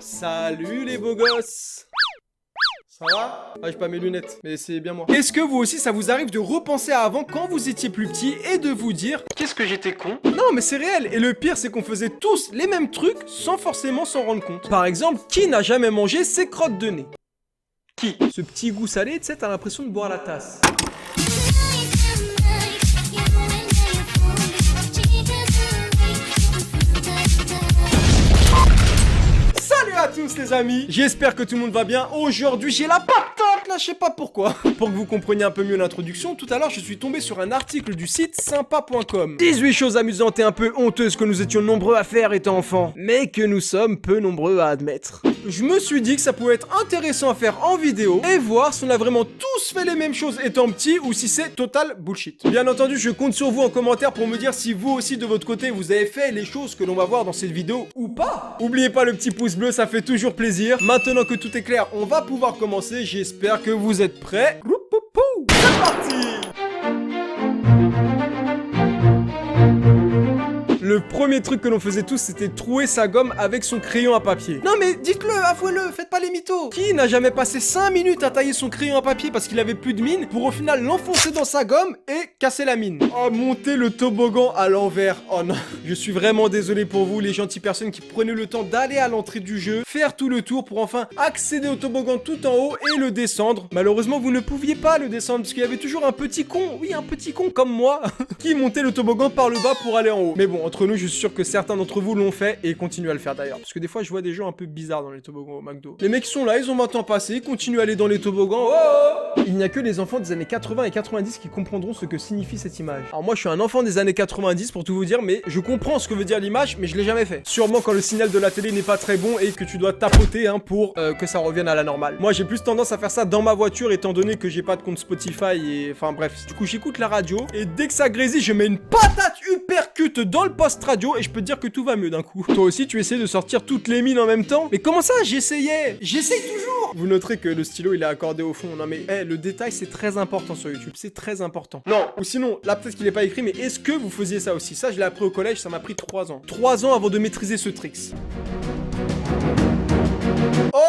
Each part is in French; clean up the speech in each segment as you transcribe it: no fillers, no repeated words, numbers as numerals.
Salut les beaux gosses. Ça va? Ah, j'ai pas mes lunettes, mais c'est bien moi. Est-ce que vous aussi, ça vous arrive de repenser à avant quand vous étiez plus petit et de vous dire qu'est-ce que j'étais con? Non, mais c'est réel. Et le pire, c'est qu'on faisait tous les mêmes trucs sans forcément s'en rendre compte. Par exemple, qui n'a jamais mangé ses crottes de nez? Qui? Ce petit goût salé, tu sais, t'as l'impression de boire la tasse. Salut à tous les amis, j'espère que tout le monde va bien. Aujourd'hui j'ai la patate là, je sais pas pourquoi. Pour que vous compreniez un peu mieux l'introduction, tout à l'heure je suis tombé sur un article du site sympa.com. 18 choses amusantes et un peu honteuses que nous étions nombreux à faire étant enfants, mais que nous sommes peu nombreux à admettre. Je me suis dit que ça pouvait être intéressant à faire en vidéo et voir si on a vraiment tous fait les mêmes choses étant petits ou si c'est total bullshit. Bien entendu, je compte sur vous en commentaire pour me dire si vous aussi de votre côté vous avez fait les choses que l'on va voir dans cette vidéo ou pas. Oubliez pas le petit pouce bleu, ça fait toujours plaisir. Maintenant que tout est clair, on va pouvoir commencer. J'espère que vous êtes prêts. C'est parti! Le premier truc que l'on faisait tous, c'était trouer sa gomme avec son crayon à papier. Non mais dites-le, avouez-le, faites pas les mythos. Qui n'a jamais passé 5 minutes à tailler son crayon à papier parce qu'il avait plus de mine pour au final l'enfoncer dans sa gomme et casser la mine? Oh, monter le toboggan à l'envers. Oh non, je suis vraiment désolé pour vous les gentilles personnes qui prenaient le temps d'aller à l'entrée du jeu, faire tout le tour pour enfin accéder au toboggan tout en haut et le descendre. Malheureusement, vous ne pouviez pas le descendre parce qu'il y avait toujours un petit con, oui un petit con comme moi, qui montait le toboggan par le bas pour aller en haut. Mais bon, entre nous, je suis sûr que certains d'entre vous l'ont fait et continuent à le faire d'ailleurs. Parce que des fois, je vois des gens un peu bizarres dans les toboggans au McDo. Les mecs sont là, ils ont 20 ans passé, ils continuent à aller dans les toboggans. Oh, il n'y a que les enfants des années 80 et 90 qui comprendront ce que signifie cette image. Alors moi, je suis un enfant des années 90 pour tout vous dire, mais je comprends ce que veut dire l'image, mais je l'ai jamais fait. Sûrement quand le signal de la télé n'est pas très bon et que tu dois tapoter pour que ça revienne à la normale. Moi, j'ai plus tendance à faire ça dans ma voiture étant donné que j'ai pas de compte Spotify et... Enfin bref, du coup, j'écoute la radio et dès que ça grésille, je mets une patate uppercut dans le poste radio et je peux te dire que tout va mieux d'un coup. Toi aussi tu essaies de sortir toutes les mines en même temps? Mais comment ça j'essayais? J'essaye toujours. Vous noterez que le stylo il est accordé au fond. Non mais le détail c'est très important sur YouTube, c'est très important. Non, ou sinon, là peut-être qu'il est pas écrit, mais est-ce que vous faisiez ça aussi? Ça je l'ai appris au collège, ça m'a pris 3 ans. 3 ans avant de maîtriser ce tricks. Oh!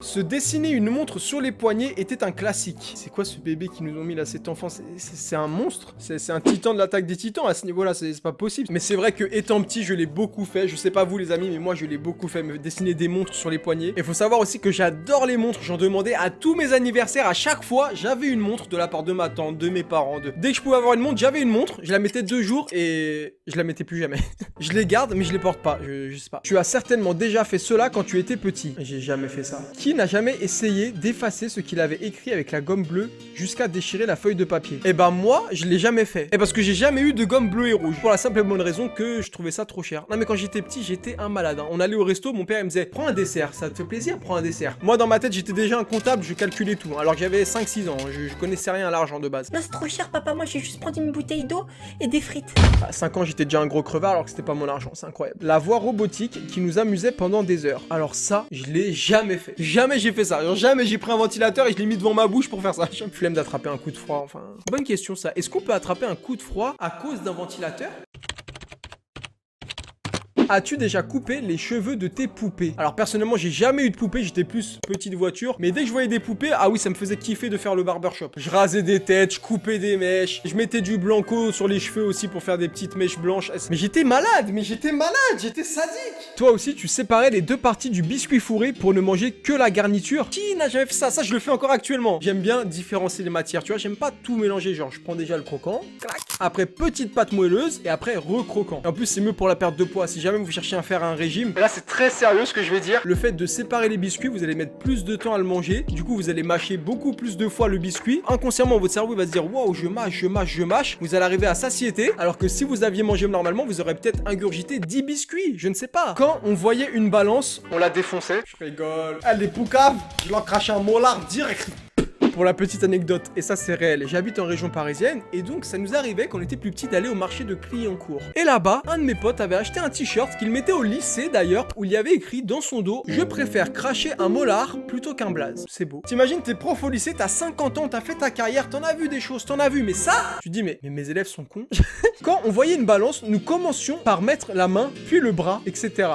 Se dessiner une montre sur les poignets était un classique. C'est quoi ce bébé qui nous ont mis là, cet enfant? C'est un monstre? C'est un titan de l'attaque des titans à ce niveau-là, c'est pas possible. Mais c'est vrai que étant petit, je l'ai beaucoup fait. Je sais pas vous les amis, mais moi je l'ai beaucoup fait, me dessiner des montres sur les poignets. Et faut savoir aussi que j'adore les montres. J'en demandais à tous mes anniversaires. À chaque fois, j'avais une montre de la part de ma tante, de mes parents. Dès que je pouvais avoir une montre, j'avais une montre. Je la mettais 2 jours et je la mettais plus jamais. Je les garde, mais je les porte pas. Je sais pas. Tu as certainement déjà fait cela quand tu étais petit. J'ai jamais fait ça. Qui n'a jamais essayé d'effacer ce qu'il avait écrit avec la gomme bleue jusqu'à déchirer la feuille de papier? Eh ben moi, je l'ai jamais fait. Et parce que j'ai jamais eu de gomme bleue et rouge. Pour la simple et bonne raison que je trouvais ça trop cher. Non mais quand j'étais petit, j'étais un malade. On allait au resto, mon père il me disait prends un dessert, ça te fait plaisir, prends un dessert. Moi dans ma tête, j'étais déjà un comptable, je calculais tout. Alors que j'avais 5-6 ans, je connaissais rien à l'argent de base. Non, c'est trop cher, papa. Moi, j'ai juste prendre une bouteille d'eau et des frites. À 5 ans, j'étais déjà un gros crevard alors que c'était pas mon argent, c'est incroyable. La voix robotique qui nous amusait pendant des heures. Alors ça, je l'ai jamais fait. Jamais j'ai fait ça. Alors, jamais j'ai pris un ventilateur et je l'ai mis devant ma bouche pour faire ça. J'ai flemme d'attraper un coup de froid, enfin. Bonne question ça. Est-ce qu'on peut attraper un coup de froid à cause d'un ventilateur? As-tu déjà coupé les cheveux de tes poupées? Alors personnellement j'ai jamais eu de poupée, j'étais plus petite voiture. Mais dès que je voyais des poupées, ah oui ça me faisait kiffer de faire le barbershop. Je rasais des têtes, je coupais des mèches. Je mettais du blanco sur les cheveux aussi pour faire des petites mèches blanches. Mais j'étais malade, j'étais sadique. Toi aussi tu séparais les 2 parties du biscuit fourré pour ne manger que la garniture? Qui n'a jamais fait ça? Ça je le fais encore actuellement. J'aime bien différencier les matières, tu vois, j'aime pas tout mélanger. Genre je prends déjà le croquant, clac. Après petite pâte moelleuse et après recroquant. Et en plus c'est mieux pour la perte de poids. Si jamais vous cherchez à faire un régime, là c'est très sérieux ce que je vais dire. Le fait de séparer les biscuits, vous allez mettre plus de temps à le manger. Du coup vous allez mâcher beaucoup plus de fois le biscuit. Inconsciemment votre cerveau va se dire waouh je mâche. Vous allez arriver à satiété. Alors que si vous aviez mangé normalement, vous aurez peut-être ingurgité 10 biscuits. Je ne sais pas. Quand on voyait une balance, on la défonçait. Je rigole. Elle est poucave. Je leur crache un molar direct. Pour la petite anecdote, et ça c'est réel, j'habite en région parisienne, et donc ça nous arrivait quand on était plus petit d'aller au marché de Clignancourt. Et là-bas, un de mes potes avait acheté un t-shirt qu'il mettait au lycée d'ailleurs, où il y avait écrit dans son dos: je préfère cracher un molar plutôt qu'un blaze. C'est beau. T'imagines, t'es prof au lycée, t'as 50 ans, t'as fait ta carrière, t'en as vu des choses, t'en as vu, mais ça, tu dis mais mes élèves sont cons. Quand on voyait une balance, nous commencions par mettre la main, puis le bras, etc.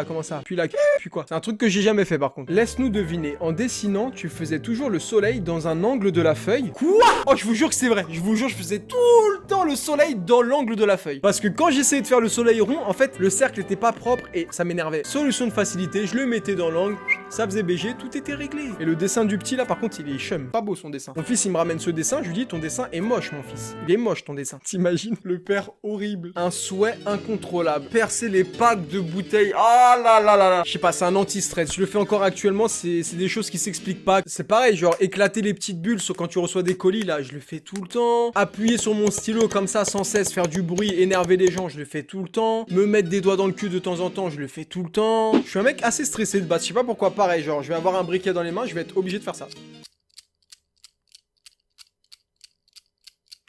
Comment ça? Puis la queue, puis quoi? C'est un truc que j'ai jamais fait par contre. Laisse-nous deviner, en dessinant, tu faisais toujours le soleil dans un angle de la feuille. Quoi? Oh, je vous jure que c'est vrai. Je vous jure, je faisais tout le temps le soleil dans l'angle de la feuille. Parce que quand j'essayais de faire le soleil rond, en fait, le cercle était pas propre et ça m'énervait. Solution de facilité, je le mettais dans l'angle, ça faisait BG, tout était réglé. Et le dessin du petit là, par contre, il est chum. Pas beau son dessin. Mon fils, il me ramène ce dessin, je lui dis: ton dessin est moche, mon fils. Il est moche ton dessin. T'imagines le père horrible. Un souhait incontrôlable. Percer les packs de bouteilles. Ah là là là là. Je sais pas, c'est un anti-stress. Je le fais encore actuellement, c'est des choses qui s'expliquent pas. C'est pareil, genre éclater les petites bulles quand tu reçois des colis là, je le fais tout le temps. Appuyer sur mon stylo comme ça sans cesse, faire du bruit, énerver les gens, je le fais tout le temps. Me mettre des doigts dans le cul de temps en temps, je le fais tout le temps. Je suis un mec assez stressé de base, je sais pas pourquoi, pareil, genre je vais avoir un briquet dans les mains, je vais être obligé de faire ça.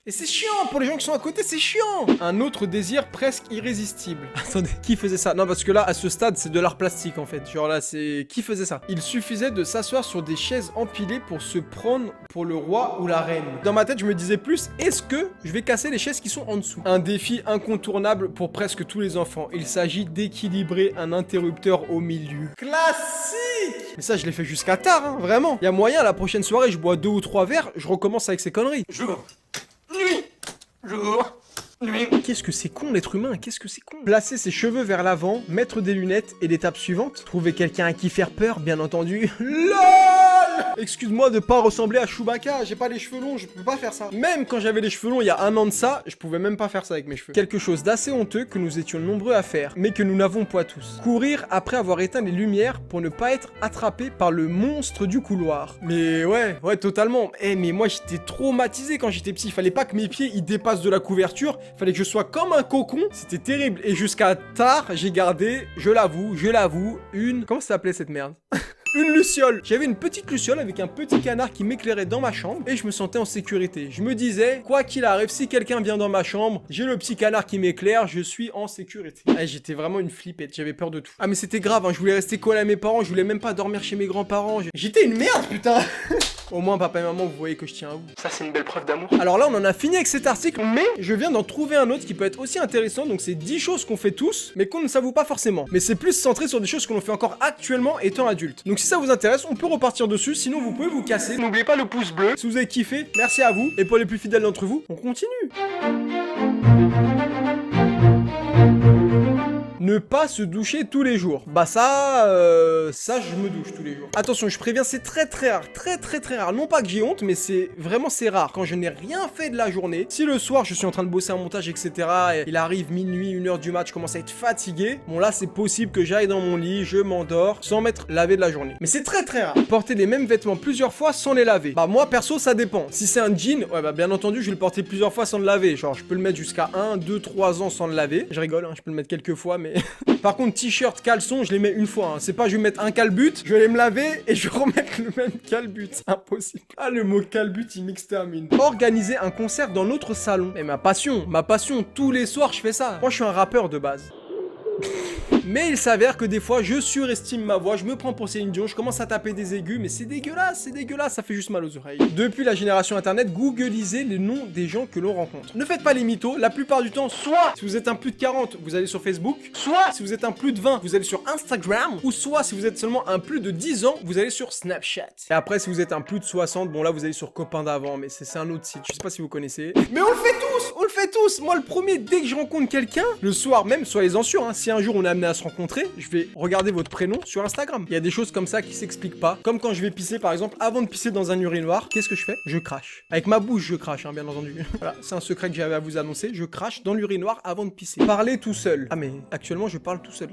Et c'est chiant, pour les gens qui sont à côté, c'est chiant. Un autre désir presque irrésistible. Attendez, qui faisait ça? Non, parce que là, à ce stade, c'est de l'art plastique, en fait. Genre là, c'est... Qui faisait ça? Il suffisait de s'asseoir sur des chaises empilées pour se prendre pour le roi ou la reine. Dans ma tête, je me disais plus, est-ce que je vais casser les chaises qui sont en dessous? Un défi incontournable pour presque tous les enfants. Il s'agit d'équilibrer un interrupteur au milieu. Classique! Mais ça, je l'ai fait jusqu'à tard, hein, vraiment. Il y a moyen, la prochaine soirée, je bois 2 ou 3 verres, je recommence avec ces conneries. Qu'est-ce que c'est con l'être humain, qu'est-ce que c'est con. Placer ses cheveux vers l'avant, mettre des lunettes et l'étape suivante, trouver quelqu'un à qui faire peur, bien entendu. LOL. Excuse-moi de pas ressembler à Chewbacca, j'ai pas les cheveux longs, je peux pas faire ça. Même quand j'avais les cheveux longs il y a 1 an de ça, je pouvais même pas faire ça avec mes cheveux. Quelque chose d'assez honteux que nous étions nombreux à faire, mais que nous n'avons pas tous. Courir après avoir éteint les lumières pour ne pas être attrapé par le monstre du couloir. Mais ouais, totalement. Mais moi j'étais traumatisé quand j'étais petit, il fallait pas que mes pieds ils dépassent de la couverture, fallait que je sois comme un cocon, c'était terrible. Et jusqu'à tard, j'ai gardé, je l'avoue, une... Comment ça s'appelait cette merde? Une luciole. J'avais une petite luciole avec un petit canard qui m'éclairait dans ma chambre et je me sentais en sécurité. Je me disais, quoi qu'il arrive, si quelqu'un vient dans ma chambre, j'ai le petit canard qui m'éclaire, je suis en sécurité. J'étais vraiment une flippette, j'avais peur de tout. Ah mais c'était grave, hein, je voulais rester collé à mes parents, je voulais même pas dormir chez mes grands-parents. J'étais une merde, putain. Au moins, papa et maman, vous voyez que je tiens à vous. Ça, c'est une belle preuve d'amour. Alors là, on en a fini avec cet article, mais je viens d'en trouver un autre qui peut être aussi intéressant. Donc, c'est 10 choses qu'on fait tous, mais qu'on ne s'avoue pas forcément. Mais c'est plus centré sur des choses que l'on fait encore actuellement étant adulte. Donc, si ça vous intéresse, on peut repartir dessus. Sinon, vous pouvez vous casser. N'oubliez pas le pouce bleu. Si vous avez kiffé, merci à vous. Et pour les plus fidèles d'entre vous, on continue. Ne pas se doucher tous les jours. Bah ça je me douche tous les jours. Attention, je préviens, c'est très rare, très rare. Non pas que j'ai honte, mais c'est rare. Quand je n'ai rien fait de la journée, si le soir je suis en train de bosser un montage, etc. et il arrive minuit, 1h du mat, je commence à être fatigué. Bon là, c'est possible que j'aille dans mon lit, je m'endors, sans m'être lavé de la journée. Mais c'est très rare. Porter les mêmes vêtements plusieurs fois sans les laver. Bah moi perso, ça dépend. Si c'est un jean, ouais bah bien entendu, je vais le porter plusieurs fois sans le laver. Genre, je peux le mettre jusqu'à 1, 2, 3 ans sans le laver. Je rigole, hein, je peux le mettre quelques fois, mais... Par contre, t-shirt, caleçon, je les mets une fois. Hein. C'est pas je vais mettre un calbut, je vais aller me laver et je vais remettre le même calbut. Impossible. Ah, le mot calbut, il m'extermine. Organiser un concert dans notre salon. Et ma passion, tous les soirs, je fais ça. Moi, je suis un rappeur de base. Mais il s'avère que des fois, je surestime ma voix, je me prends pour Céline Dion, je commence à taper des aigus, mais c'est dégueulasse, ça fait juste mal aux oreilles. Depuis la génération internet, googlisez les noms des gens que l'on rencontre. Ne faites pas les mythos, la plupart du temps, soit si vous êtes un plus de 40, vous allez sur Facebook, soit si vous êtes un plus de 20, vous allez sur Instagram, ou soit si vous êtes seulement un plus de 10 ans, vous allez sur Snapchat. Et après, si vous êtes un plus de 60, bon là, vous allez sur Copain d'avant, mais c'est un autre site, je sais pas si vous connaissez. Mais on le fait tous. Moi, le premier, dès que je rencontre quelqu'un, le soir même, soyez-en sûrs, hein, si un jour on est amené à se rencontrer, je vais regarder votre prénom sur Instagram. Il y a des choses comme ça qui s'expliquent pas. Comme quand je vais pisser, par exemple, avant de pisser dans un urinoir, qu'est-ce que je fais? Je crache. Avec ma bouche, je crache, hein, bien entendu. Voilà, c'est un secret que j'avais à vous annoncer. Je crache dans l'urinoir avant de pisser. Parler tout seul. Ah mais actuellement, je parle tout seul.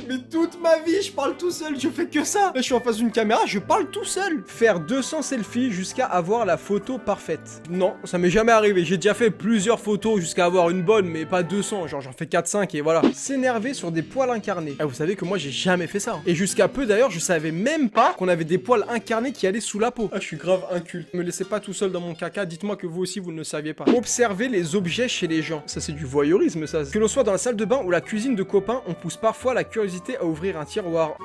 Mais toute ma vie, je parle tout seul, je fais que ça. Là, je suis en face d'une caméra, je parle tout seul. Faire 200 selfies jusqu'à avoir la photo parfaite. Non, ça m'est jamais arrivé. J'ai déjà fait plusieurs photos jusqu'à avoir une bonne, mais pas 200. Genre, j'en fais 4-5 et voilà. S'énerver sur des poils incarnés. Ah, vous savez que moi, j'ai jamais fait ça. Et jusqu'à peu d'ailleurs, je savais même pas qu'on avait des poils incarnés qui allaient sous la peau. Ah, je suis grave inculte. Me laissez pas tout seul dans mon caca. Dites-moi que vous aussi, vous ne le saviez pas. Observer les objets chez les gens. Ça, c'est du voyeurisme, ça. Que l'on soit dans la salle de bain ou la cuisine de copains, on pousse parfois la curiosité à ouvrir un tiroir.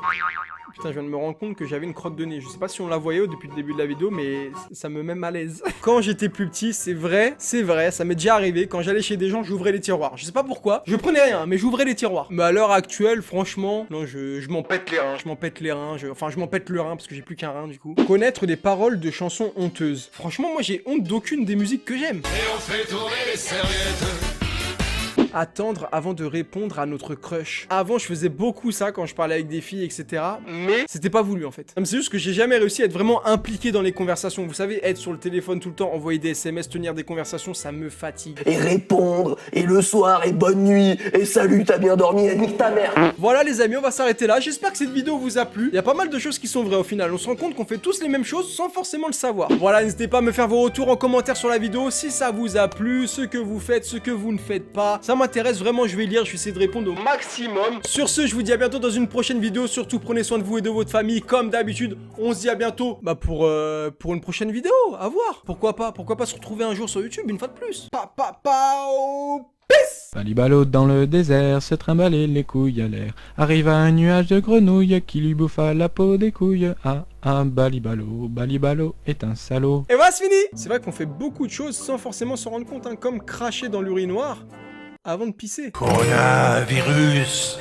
Putain, je viens de me rendre compte que j'avais une crotte de nez. Je sais pas si on la voyait depuis le début de la vidéo, mais ça me met mal à l'aise. Quand j'étais plus petit, c'est vrai, ça m'est déjà arrivé. Quand j'allais chez des gens, j'ouvrais les tiroirs. Je sais pas pourquoi. Je prenais rien, mais j'ouvrais les tiroirs. Mais à l'heure actuelle, franchement, non, je m'en pète les reins. Je m'en pète les reins. Enfin, je m'en pète le rein parce que j'ai plus qu'un rein du coup. Connaître des paroles de chansons honteuses. Franchement, moi, j'ai honte d'aucune des musiques que j'aime. Et on fait tourner les serviettes. Attendre avant de répondre à notre crush. Avant, je faisais beaucoup ça quand je parlais avec des filles, etc. Mais c'était pas voulu en fait. C'est juste que j'ai jamais réussi à être vraiment impliqué dans les conversations. Vous savez, être sur le téléphone tout le temps, envoyer des SMS, tenir des conversations, ça me fatigue. Et répondre, et le soir, et bonne nuit, et salut, t'as bien dormi, et nique ta mère. Voilà les amis, on va s'arrêter là. J'espère que cette vidéo vous a plu. Il y a pas mal de choses qui sont vraies au final. On se rend compte qu'on fait tous les mêmes choses sans forcément le savoir. Voilà, n'hésitez pas à me faire vos retours en commentaire sur la vidéo si ça vous a plu, ce que vous faites, ce que vous ne faites pas. Ça m'intéresse vraiment, je vais lire, je vais essayer de répondre au maximum. Sur ce, je vous dis à bientôt dans une prochaine vidéo. Surtout, prenez soin de vous et de votre famille comme d'habitude. On se dit à bientôt pour une prochaine vidéo. À voir. Pourquoi pas se retrouver un jour sur YouTube une fois de plus. Peace. Balibalo dans le désert, se trimballer les couilles à l'air. Arrive un nuage de grenouilles qui lui bouffa la peau des couilles. Balibalo, Balibalo est un salaud. Et voilà, c'est fini. C'est vrai qu'on fait beaucoup de choses sans forcément s'en rendre compte, hein, comme cracher dans l'urinoir avant de pisser. Coronavirus.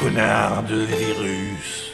Connard de virus.